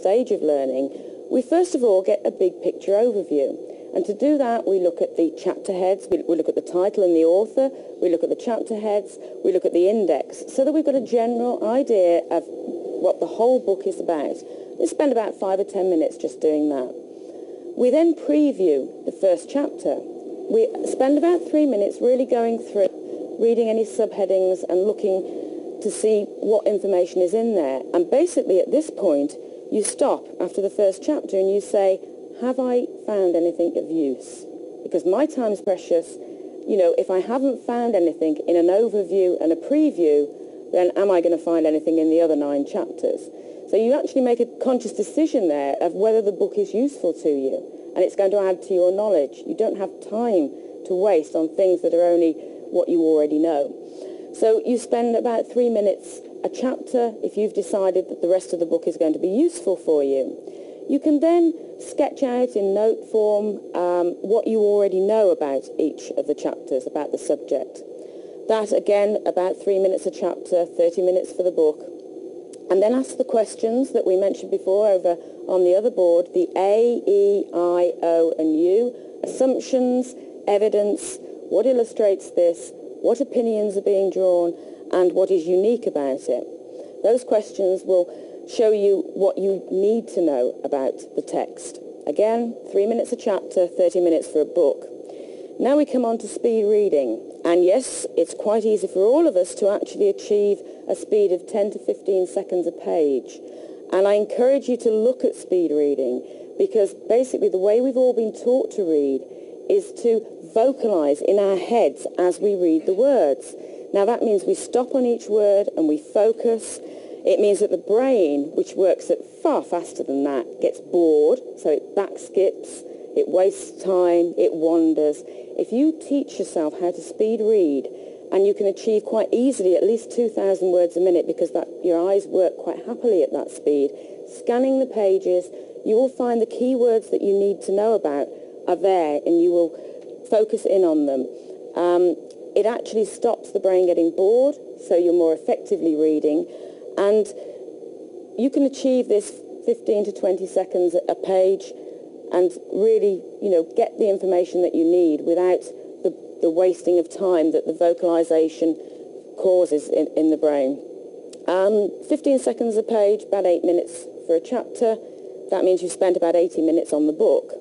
stage of learning, we first of all get a big picture overview. And to do that, we look at the chapter heads, we look at the title and the author, we look at the chapter heads, we look at the index, so that we've got a general idea of what the whole book is about. We spend about 5 or 10 minutes just doing that. We then preview the first chapter. We spend about 3 minutes really going through, reading any subheadings and looking to see what information is in there. And basically at this point, you stop after the first chapter and you say, have I found anything of use? Because my time is precious. You know, if I haven't found anything in an overview and a preview, then am I going to find anything in the other 9 chapters? So you actually make a conscious decision there of whether the book is useful to you, and it's going to add to your knowledge. You don't have time to waste on things that are only what you already know. So you spend about 3 minutes a chapter if you've decided that the rest of the book is going to be useful for you. You can then sketch out in note form what you already know about each of the chapters, about the subject. That, again, about 3 minutes a chapter, 30 minutes for the book. And then ask the questions that we mentioned before over on the other board, the A, E, I, O, and U, assumptions, evidence, what illustrates this, what opinions are being drawn, and what is unique about it. Those questions will show you what you need to know about the text. Again, 3 minutes a chapter, 30 minutes for a book. Now we come on to speed reading. And yes, it's quite easy for all of us to actually achieve a speed of 10 to 15 seconds a page. And I encourage you to look at speed reading, because basically the way we've all been taught to read is to vocalize in our heads as we read the words. Now that means we stop on each word and we focus. It means that the brain, which works at far faster than that, gets bored, so it back skips, it wastes time, it wanders. If you teach yourself how to speed read, and you can achieve quite easily at least 2,000 words a minute, because your eyes work quite happily at that speed, scanning the pages, you will find the key words that you need to know about are there, and you will focus in on them. It actually stops the brain getting bored, so you're more effectively reading. And you can achieve this 15 to 20 seconds a page and really, get the information that you need without the wasting of time that the vocalization causes in the brain. 15 seconds a page, about 8 minutes for a chapter. That means you've spent about 80 minutes on the book.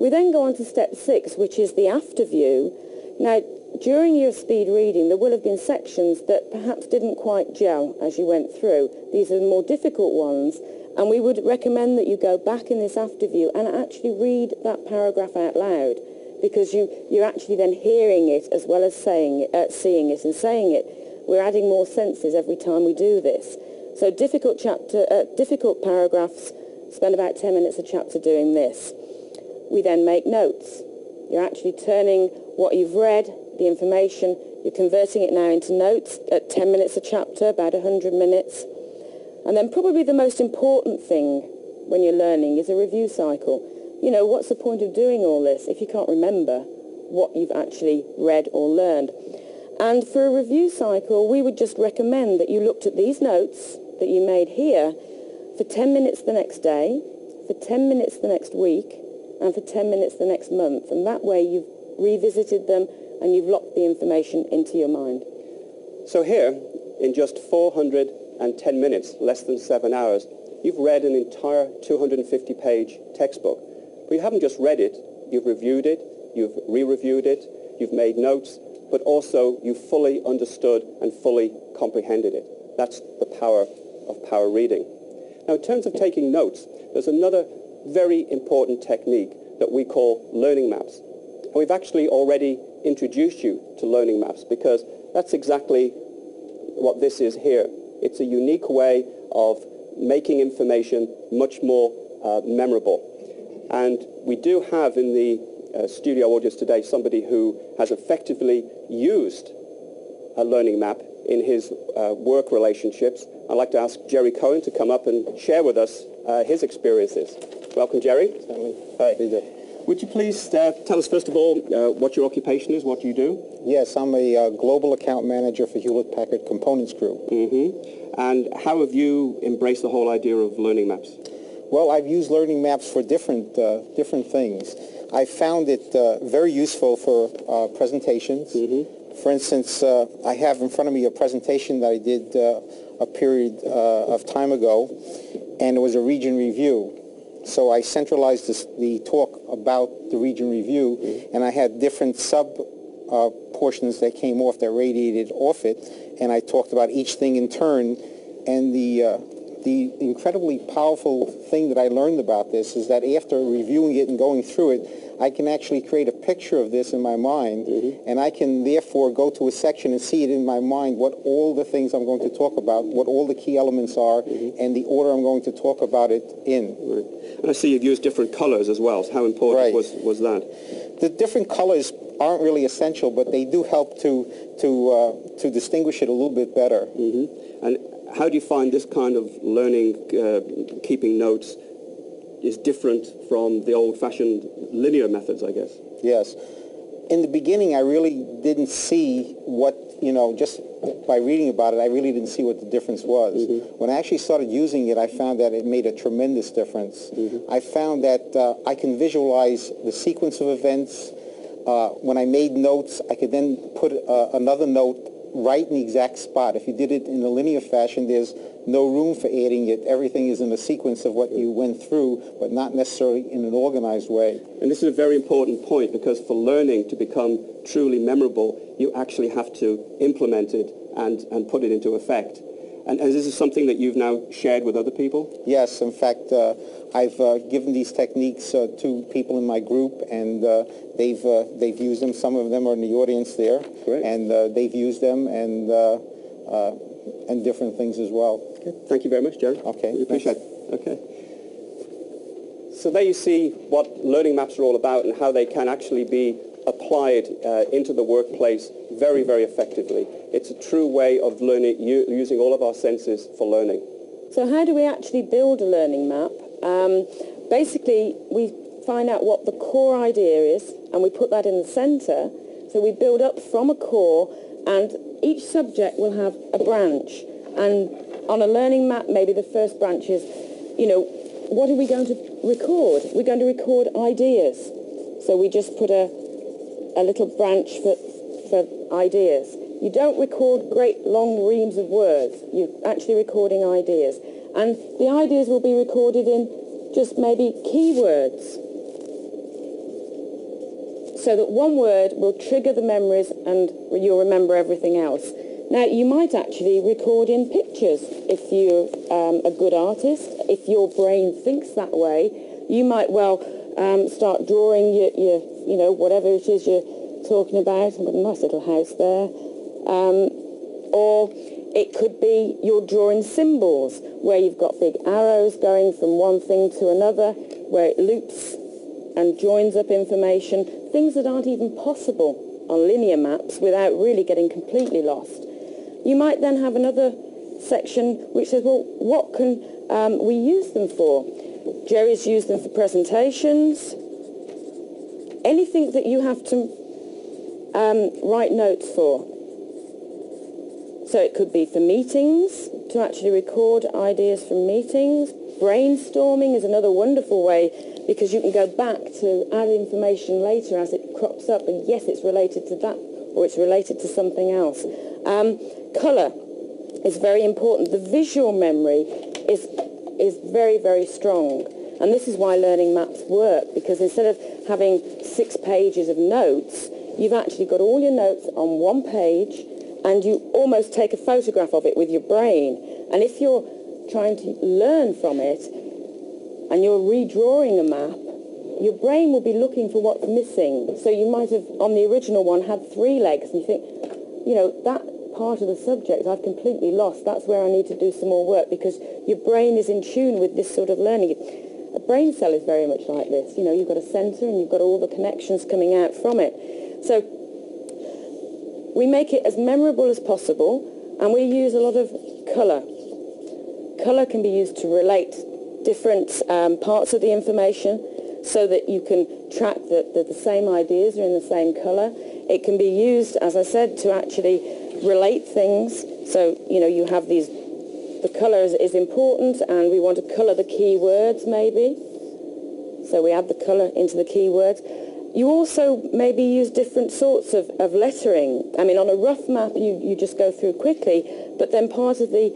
We then go on to step 6, which is the afterview. Now, during your speed reading, there will have been sections that perhaps didn't quite gel as you went through. These are the more difficult ones, and we would recommend that you go back in this afterview and actually read that paragraph out loud, because you're actually then hearing it as well as seeing it and saying it. We're adding more senses every time we do this. So difficult paragraphs, spend about 10 minutes a chapter doing this. We then make notes. You're actually turning what you've read, the information, you're converting it now into notes at 10 minutes a chapter, about 100 minutes. And then probably the most important thing when you're learning is a review cycle. What's the point of doing all this if you can't remember what you've actually read or learned? And for a review cycle, we would just recommend that you looked at these notes that you made here for 10 minutes the next day, for 10 minutes the next week, and for 10 minutes the next month. And that way you've revisited them and you've locked the information into your mind. So here, in just 410 minutes, less than 7 hours, you've read an entire 250-page textbook. But you haven't just read it, you've reviewed it, you've re-reviewed it, you've made notes, but also you fully understood and fully comprehended it. That's the power of power reading. Now, in terms of taking notes, there's another very important technique that we call learning maps. And we've actually already introduced you to learning maps, because that's exactly what this is here. It's a unique way of making information much more memorable. And we do have in the studio audience today somebody who has effectively used a learning map in his work relationships. I'd like to ask Jerry Cohen to come up and share with us his experiences. Welcome, Jerry. Certainly. Hi. Be good. Would you please tell us, first of all, what your occupation is, what you do? Yes, I'm a global account manager for Hewlett-Packard Components Group. Mm-hmm. And how have you embraced the whole idea of learning maps? Well, I've used learning maps for different things. I found it very useful for presentations. For instance, I have in front of me a presentation that I did a period of time ago, and it was a region review. So I centralized the talk about the region review, and I had different portions that came off, that radiated off it, and I talked about each thing in turn. And the incredibly powerful thing that I learned about this is that after reviewing it and going through it, I can actually create a picture of this in my mind, and I can therefore go to a section and see it in my mind, what all the things I'm going to talk about, what all the key elements are, and the order I'm going to talk about it in. Right. And I see you've used different colors as well. So how important was that? The different colors aren't really essential, but they do help to distinguish it a little bit better. And how do you find this kind of learning, keeping notes, is different from the old-fashioned linear methods, I guess? Yes. In the beginning, I really didn't see what, just by reading about it, I really didn't see what the difference was. When I actually started using it, I found that it made a tremendous difference. I found that I can visualize the sequence of events. When I made notes, I could then put another note right in the exact spot. If you did it in a linear fashion, there's no room for adding it. Everything is in a sequence of what you went through, but not necessarily in an organized way. And this is a very important point, because for learning to become truly memorable, you actually have to implement it and put it into effect. And this is something that you've now shared with other people? Yes. In fact, I've given these techniques to people in my group, and they've used them. Some of them are in the audience there. Great. And they've used them and different things as well. Okay. Thank you very much, Jerry. Okay. We appreciate it. Okay. So there you see what learning maps are all about and how they can actually be applied into the workplace very, very effectively. It's a true way of learning, using all of our senses for learning. So how do we actually build a learning map? Basically, we find out what the core idea is, and we put that in the center. So we build up from a core, and each subject will have a branch. And on a learning map, maybe the first branch is, what are we going to record? We're going to record ideas. So we just put a little branch for ideas. You don't record great long reams of words. You're actually recording ideas. And the ideas will be recorded in just maybe keywords, so that one word will trigger the memories and you'll remember everything else. Now, you might actually record in pictures if you're a good artist. If your brain thinks that way, you might start drawing your whatever it is you're talking about. I've got a nice little house there. Or it could be you're drawing symbols where you've got big arrows going from one thing to another, where it loops and joins up information, things that aren't even possible on linear maps without really getting completely lost. You might then have another section which says, well, what can we use them for? Jerry's used them for presentations. Anything that you have to write notes for. So it could be for meetings, to actually record ideas from meetings. Brainstorming is another wonderful way, because you can go back to add information later as it crops up, and yes, it's related to that, or it's related to something else. Colour is very important. The visual memory is very, very strong. And this is why learning maps work, because instead of having 6 pages of notes, you've actually got all your notes on one page, and you almost take a photograph of it with your brain. And if you're trying to learn from it, and you're redrawing a map, your brain will be looking for what's missing. So you might have, on the original one, had 3 legs, and you think, that part of the subject I've completely lost. That's where I need to do some more work, because your brain is in tune with this sort of learning. A brain cell is very much like this. You've got a center, and you've got all the connections coming out from it. So we make it as memorable as possible, and we use a lot of colour. Colour can be used to relate different parts of the information, so that you can track that the same ideas are in the same colour. It can be used, as I said, to actually relate things. So, you have these the colour is important, and we want to colour the keywords maybe. So we add the colour into the keywords. You also maybe use different sorts of lettering. I mean, on a rough map, you just go through quickly, but then part of the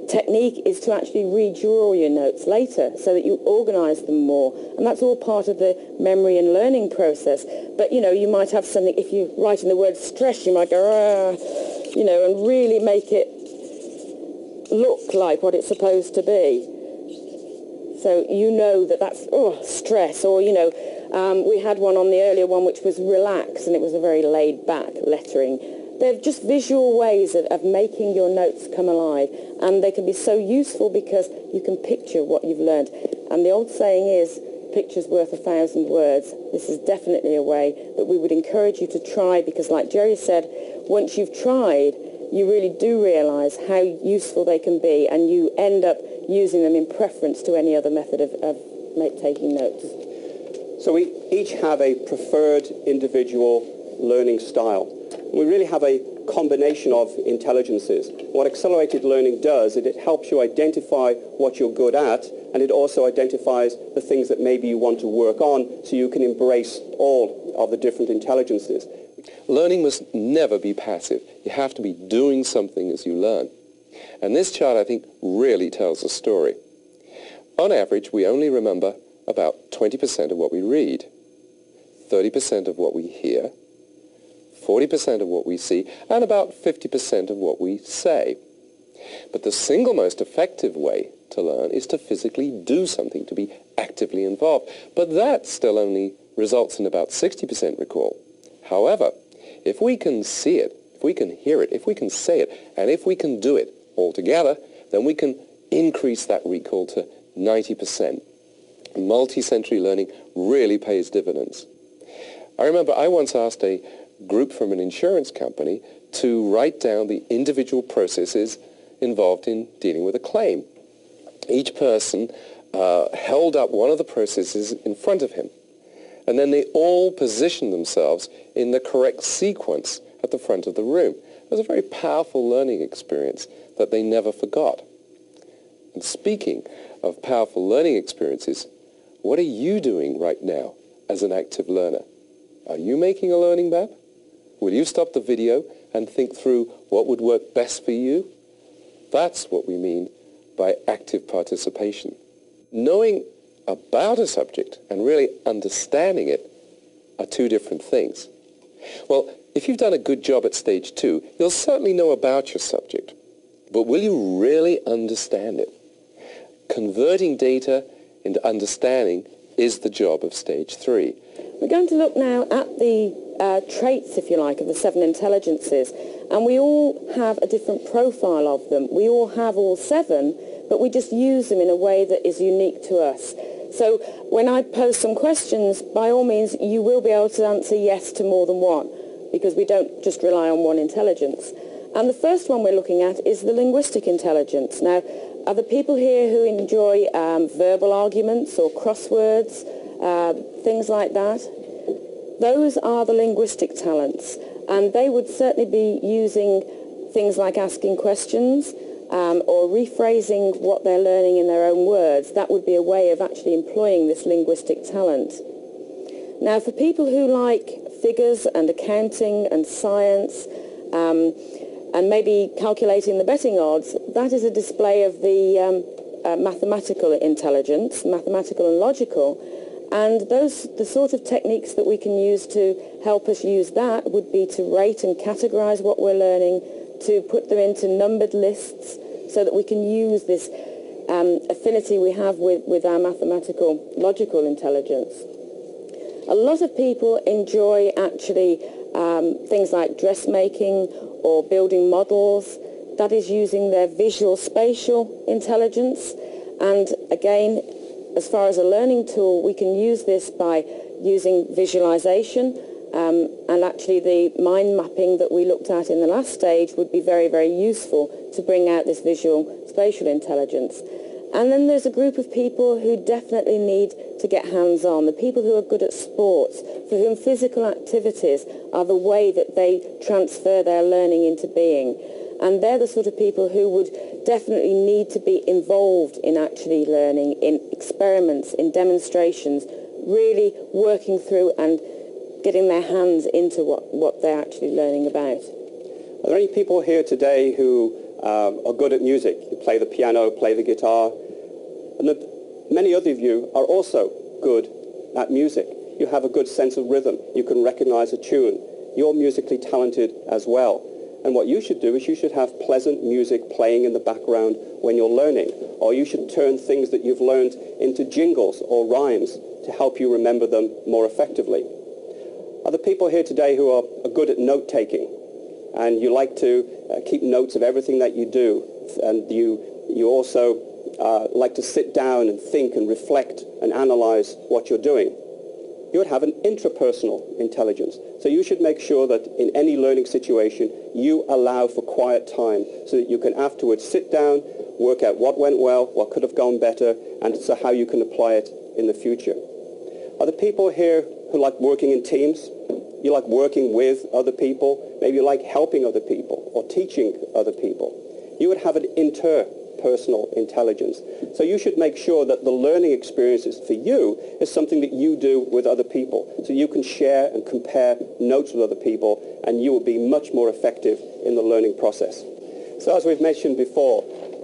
technique is to actually redraw your notes later so that you organise them more. And that's all part of the memory and learning process. But, you know, you might have something, if you write in the word stress, you might go, you know, and really make it look like what it's supposed to be. So you know that that's, stress, or, you know, we had one on the earlier one which was relax, and it was a very laid-back lettering. They're just visual ways of making your notes come alive, and they can be so useful because you can picture what you've learned. And the old saying is, picture's worth 1,000 words. This is definitely a way that we would encourage you to try, because like Jerry said, once you've tried, you really do realise how useful they can be, and you end up using them in preference to any other method of taking notes. So we each have a preferred individual learning style. We really have a combination of intelligences. What accelerated learning does is it helps you identify what you're good at, and it also identifies the things that maybe you want to work on, so you can embrace all of the different intelligences. Learning must never be passive. You have to be doing something as you learn. And this chart, I think, really tells a story. On average, we only remember about 20% of what we read, 30% of what we hear, 40% of what we see, and about 50% of what we say. But the single most effective way to learn is to physically do something, to be actively involved. But that still only results in about 60% recall. However, if we can see it, if we can hear it, if we can say it, and if we can do it all together, then we can increase that recall to 90%. Multi-sensory learning really pays dividends. I remember I once asked a group from an insurance company to write down the individual processes involved in dealing with a claim. Each person held up one of the processes in front of him, and then they all positioned themselves in the correct sequence at the front of the room. It was a very powerful learning experience that they never forgot. And speaking of powerful learning experiences, what are you doing right now as an active learner? Are you making a learning map? Will you stop the video and think through what would work best for you? That's what we mean by active participation. Knowing about a subject and really understanding it are two different things. Well, if you've done a good job at stage 2, you'll certainly know about your subject. But will you really understand it? Converting data into understanding is the job of stage 3. We're going to look now at the traits, if you like, of the 7 intelligences. And we all have a different profile of them. We all have all 7, but we just use them in a way that is unique to us. So when I pose some questions, by all means, you will be able to answer yes to more than one, because we don't just rely on one intelligence. And the first one we're looking at is the linguistic intelligence. Now, are there people here who enjoy verbal arguments or crosswords, things like that? Those are the linguistic talents, and they would certainly be using things like asking questions or rephrasing what they're learning in their own words. That would be a way of actually employing this linguistic talent. Now, for people who like figures and accounting and science, and maybe calculating the betting odds, that is a display of the mathematical intelligence, mathematical and logical. And the sort of techniques that we can use to help us use that would be to rate and categorize what we're learning, to put them into numbered lists so that we can use this affinity we have with our mathematical, logical intelligence. A lot of people enjoy actually things like dressmaking or building models. That is using their visual spatial intelligence. And again, as far as a learning tool, we can use this by using visualization, and actually the mind mapping that we looked at in the last stage would be very, very useful to bring out this visual spatial intelligence. And then there's a group of people who definitely need to get hands-on, the people who are good at sports, for whom physical activities are the way that they transfer their learning into being. And they're the sort of people who would definitely need to be involved in actually learning, in experiments, in demonstrations, really working through and getting their hands into what they're actually learning about. Are there any people here today who are good at music? You play the piano, play the guitar, and many other of you are also good at music. You have a good sense of rhythm. You can recognize a tune. You're musically talented as well. And what you should do is you should have pleasant music playing in the background when you're learning. Or you should turn things that you've learned into jingles or rhymes to help you remember them more effectively. Are there people here today who are good at note-taking? And you like to keep notes of everything that you do. And you also like to sit down and think and reflect and analyze what you're doing. You would have an intrapersonal intelligence. So you should make sure that in any learning situation, you allow for quiet time so that you can afterwards sit down, work out what went well, what could have gone better, and so how you can apply it in the future. Are there people here who like working in teams? You like working with other people? Maybe you like helping other people or teaching other people. You would have an interpersonal intelligence. So you should make sure that the learning experiences for you is something that you do with other people. So you can share and compare notes with other people, and you will be much more effective in the learning process. So as we've mentioned before,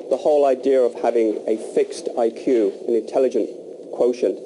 the whole idea of having a fixed IQ, an intelligent quotient,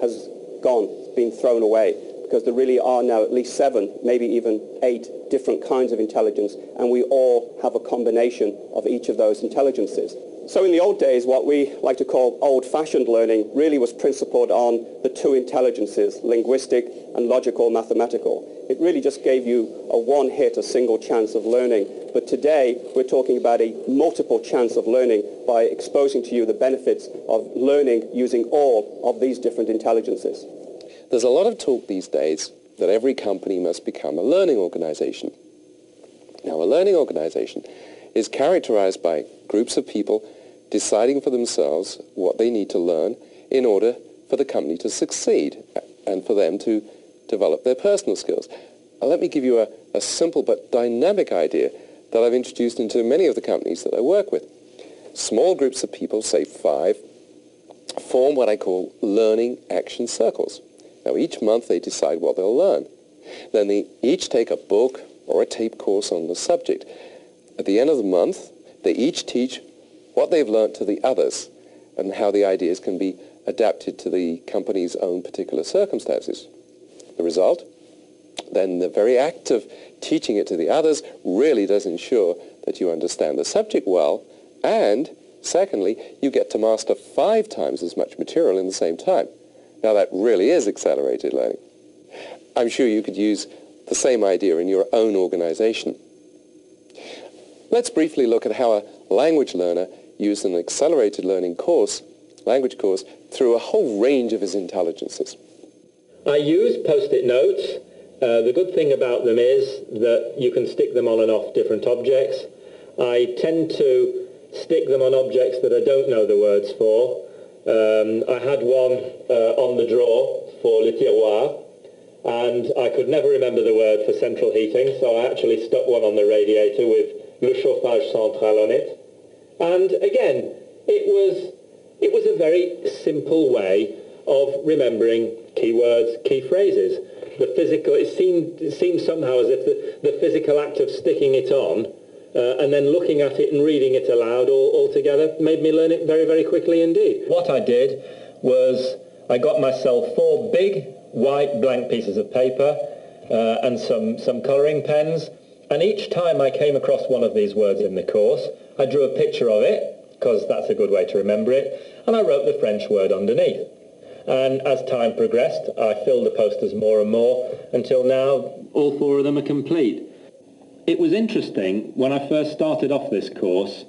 has gone, been thrown away, because there really are now at least 7, maybe even 8 different kinds of intelligence, and we all have a combination of each of those intelligences. So in the old days, what we like to call old-fashioned learning really was principled on the 2 intelligences, linguistic and logical mathematical. It really just gave you a one-hit, a single chance of learning. But today, we're talking about a multiple chance of learning by exposing to you the benefits of learning using all of these different intelligences. There's a lot of talk these days that every company must become a learning organization. Now, a learning organization is characterized by groups of people deciding for themselves what they need to learn in order for the company to succeed and for them to develop their personal skills. Now, let me give you a simple but dynamic idea that I've introduced into many of the companies that I work with. Small groups of people, say 5, form what I call learning action circles. Now, each month they decide what they'll learn. Then they each take a book or a tape course on the subject. At the end of the month, they each teach what they've learned to the others and how the ideas can be adapted to the company's own particular circumstances. The result? Then the very act of teaching it to the others really does ensure that you understand the subject well, and secondly, you get to master 5 times as much material in the same time. Now, that really is accelerated learning. I'm sure you could use the same idea in your own organization. Let's briefly look at how a language learner used an accelerated learning course, language course, through a whole range of his intelligences. I use post-it notes. The good thing about them is that you can stick them on and off different objects. I tend to stick them on objects that I don't know the words for. I had one on the drawer for le tiroir, and I could never remember the word for central heating, so I actually stuck one on the radiator with le chauffage central on it. And again, it was a very simple way of remembering keywords, key phrases. It seemed somehow as if the physical act of sticking it on and then looking at it and reading it aloud all together made me learn it very, very quickly indeed. What I did was I got myself 4 big white blank pieces of paper and some colouring pens, and each time I came across one of these words in the course, I drew a picture of it, because that's a good way to remember it, and I wrote the French word underneath. And as time progressed, I filled the posters more and more, until now all 4 of them are complete. It was interesting when I first started off this course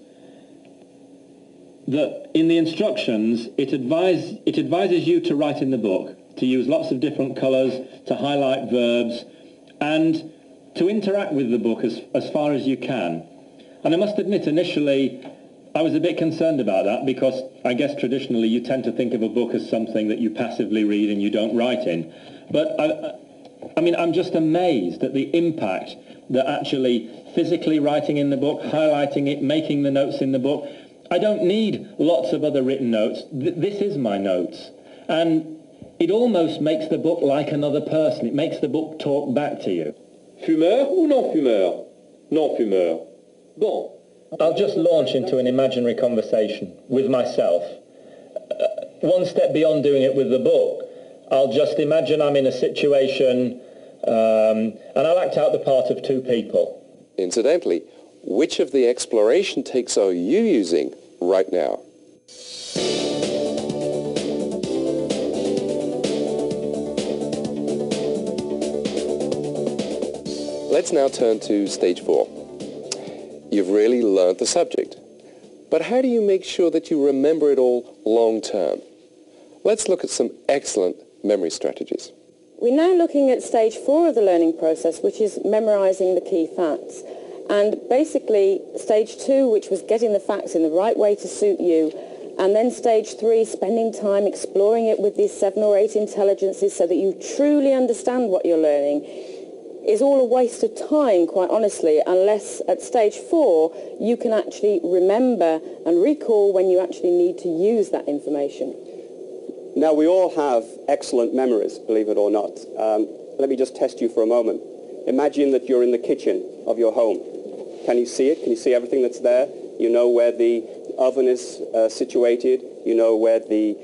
that in the instructions it advises you to write in the book, to use lots of different colours, to highlight verbs, and to interact with the book as far as you can. And I must admit, initially I was a bit concerned about that, because I guess traditionally you tend to think of a book as something that you passively read and you don't write in. But I mean, I'm just amazed at the impact that actually physically writing in the book, highlighting it, making the notes in the book, I don't need lots of other written notes. This is my notes. And it almost makes the book like another person. It makes the book talk back to you. Fumeur ou non-fumeur? Non-fumeur. Bon. I'll just launch into an imaginary conversation with myself. One step beyond doing it with the book, I'll just imagine I'm in a situation and I'll act out the part of two people. Incidentally, which of the exploration takes are you using right now? Let's now turn to stage 4. You've really learned the subject. But how do you make sure that you remember it all long term? Let's look at some excellent memory strategies. We're now looking at stage 4 of the learning process, which is memorizing the key facts. And basically stage 2, which was getting the facts in the right way to suit you, and then stage 3, spending time exploring it with these 7 or 8 intelligences so that you truly understand what you're learning, is all a waste of time, quite honestly, unless at stage 4 you can actually remember and recall when you actually need to use that information. Now, we all have excellent memories, believe it or not. Let me just test you for a moment. Imagine that you're in the kitchen of your home. Can you see it? Can you see everything that's there? You know where the oven is situated. You know where the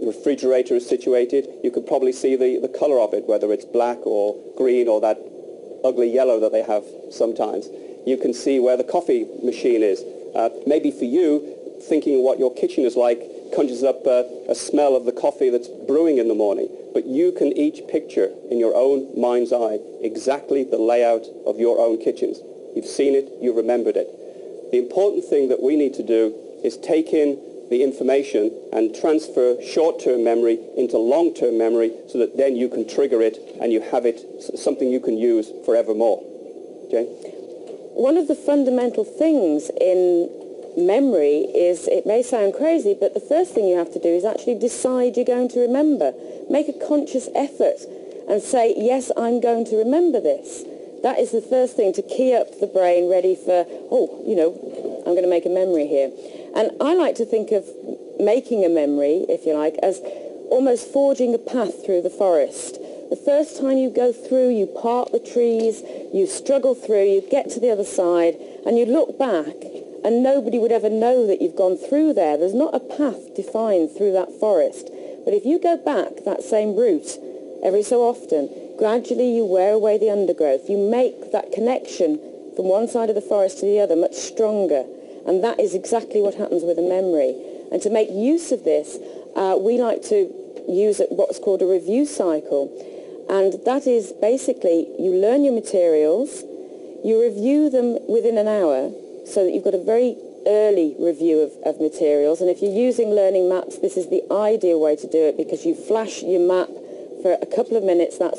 refrigerator is situated. You could probably see the color of it, whether it's black or green or that ugly yellow that they have sometimes. You can see where the coffee machine is. Maybe for you, thinking what your kitchen is like conjures up a smell of the coffee that's brewing in the morning. But you can each picture in your own mind's eye exactly the layout of your own kitchens. You've seen it, you've remembered it. The important thing that we need to do is take in the information and transfer short-term memory into long-term memory so that then you can trigger it and you have it, something you can use forevermore. Jane? One of the fundamental things in memory is, it may sound crazy, but the first thing you have to do is actually decide you're going to remember. Make a conscious effort and say, yes, I'm going to remember this. That is the first thing to key up the brain ready for, I'm going to make a memory here. And I like to think of making a memory, if you like, as almost forging a path through the forest. The first time you go through, you part the trees, you struggle through, you get to the other side, and you look back, and nobody would ever know that you've gone through there. There's not a path defined through that forest. But if you go back that same route every so often, gradually you wear away the undergrowth. You make that connection from one side of the forest to the other much stronger. And that is exactly what happens with a memory. And to make use of this, we like to use what's called a review cycle. And that is basically you learn your materials, you review them within an hour so that you've got a very early review of materials. And if you're using learning maps, this is the ideal way to do it because you flash your map for a couple of minutes. That's